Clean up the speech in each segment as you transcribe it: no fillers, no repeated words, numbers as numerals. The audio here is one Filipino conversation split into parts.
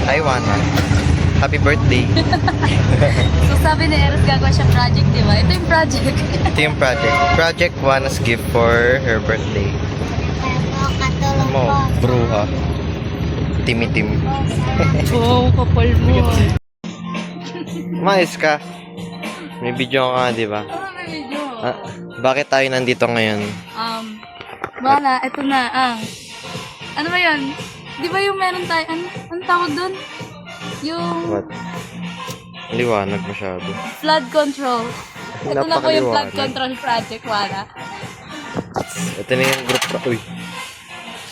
Hi, Wana. Happy birthday. So sabi ni Eros gagawa siya project, di ba? Ito yung project. Ito yung project. Project Wana's gift for her birthday. Katulong Mo, ko. bruha. Timitim. Oo, kapal mo. Umayos ka. May video ka, di ba? Ano may video? Ah, bakit tayo nandito ngayon? Wala, ito na, ano ba yun? Di ba yung meron tayo, ano tawag doon? Yung What? Liwanag masyado. flood control. Ito na po yung flood Napakaliwanag. control project, wala. Ito na yung group pa. Uy.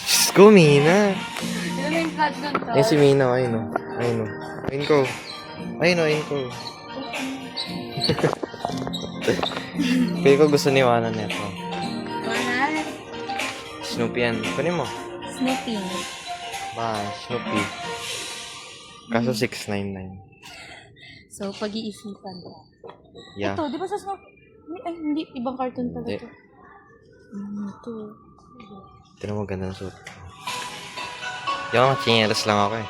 Diyos ko, Mina. Ito na yung flood control. Ayun si Mina. Ayun o. Ayun o. Ayun ko. Ayun o. Ayun ko. Pili ko gusto ni Wana nito. Wala. Snoopy yan. Kunin mo. Snoopy. Bye, Snoopy. Kaso 699. So, pag-iisipan ko. Yeah. Ito, di ba sa Snoopy? Ay, hindi. Ibang cartoon pala Hindi. ito. Ito. Tignan mo, ganda ng suit. Yung mga chinelas lang ako eh.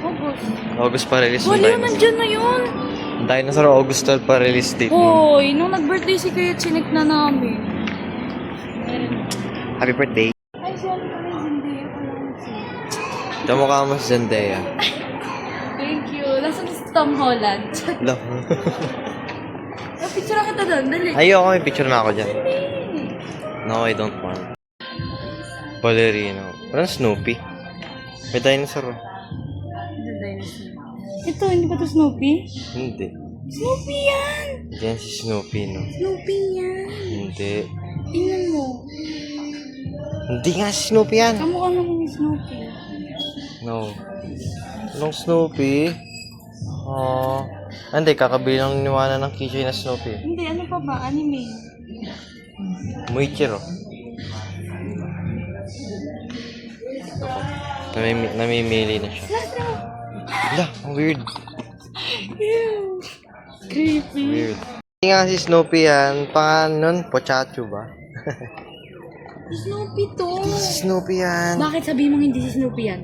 August. August pa release yung Wala yun, dinosaur. nandyan na yun. Dinosaur August 12 pa release date mo. Hoy, nung nag-birthday si Kuya, chinik na namin. Happy birthday. Ay, siya ano pala yung Zendaya pala siya. Ito mukha mo si Zendaya. Thank you. Nasaan si Tom Holland? Love. Picture kita doon, dali. Ayoko, may picture na ako dyan. No, I don't want. Ballerino. Parang Snoopy. May dinosaur. oh. Ito, hindi ba ito Snoopy? Hindi. Snoopy yan! Diyan si Snoopy, no? Snoopy yan! Hindi. Tingnan mo. Hindi nga si Snoopy yan. Kamukha naman ni Snoopy. No. Anong Snoopy? Oh. Hindi, kakabilang niwana ng keychain na Snoopy. Hindi, ano pa ba? Anime. Muichiro. Namimili na siya. Wala, ang weird. Ew. Creepy. Weird. Hindi nga si Snoopy yan. Pangalan nun, Pochacho ba? Snoopy to. Si Snoopy yan. Bakit sabihin mong hindi si Snoopy yan?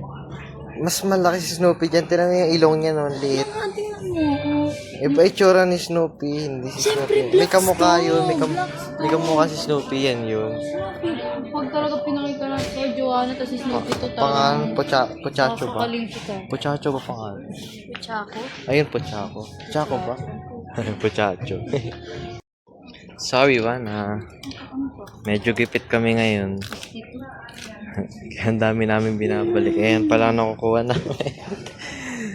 Mas malaki si Snoopy dyan. Tignan mo yung ilong niya noon, liit. Tingnan mo. Iba itsura ni Snoopy, hindi si Siyempre, Snoopy. May Black kamukha Stone. yun. Black May kamukha si Snoopy yan yun. Pag talaga pinakita na kay Joanna tapos si Snoopy to Pangalan, Pochacho ba? Makakaling kita. Pochacho ba pangalan? Chaco? Ayun, Pochaco. Pochaco ba? Pochacho. Sorry, Wana. Medyo gipit kami ngayon. Kaya ang dami namin binabalik. Ayan pala nakukuha namin.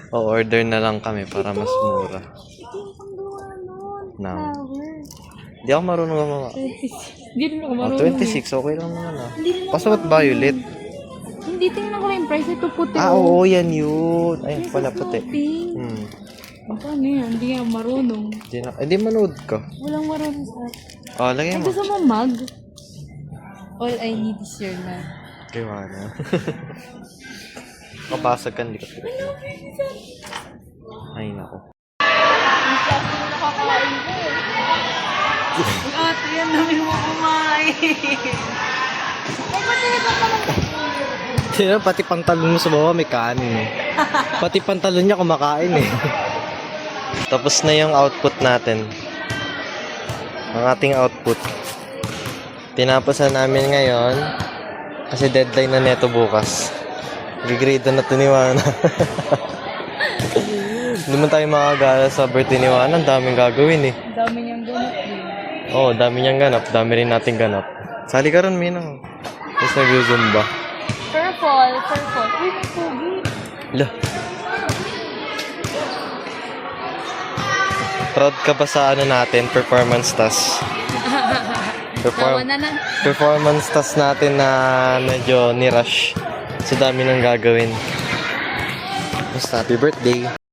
O-order na lang kami para mas mura. Ito yung panggawa nun. Na. Flower. Hindi ako marunong gumawa. 26. Hindi rin ako Oh, marunong. 26, okay lang naman ah. Hindi rin ako Pasok violet. Hindi, tingnan ko lang yung price. Ito puti. Ah, oo, yan yun. Ayun Ay, pala, sa puti. shopping. Paano yan? Hindi nga marunong. Di manood ka. Walang marunong sa Oh, lagay Ay, mo. gusto mo mag? All I need is your love. Kay Wana. Kapasag ka, hindi ka. Ay, nako. Ate, yan namin mo kumain. Sino, pati pantalon mo sa baba may kanin eh. Pati pantalon niya kumakain eh. Tapos na yung output natin. Ang ating output. Tinapasan namin ngayon kasi deadline na neto bukas. Gigrade na ito ni Wana. Hindi man tayo makagala sa birthday ni Wana. Ang daming gagawin eh. Dami niyang ganap din. Oo, dami niyang ganap. Dami rin nating ganap. Sali ka ron, Mina. Tapos nag-zumba. Purple. Uy, may pogi. Lah. Proud ka ba sa ano natin, performance task? Tawa na lang. Performance task natin na medyo ni-rush. So dami nang gagawin. Basta happy birthday.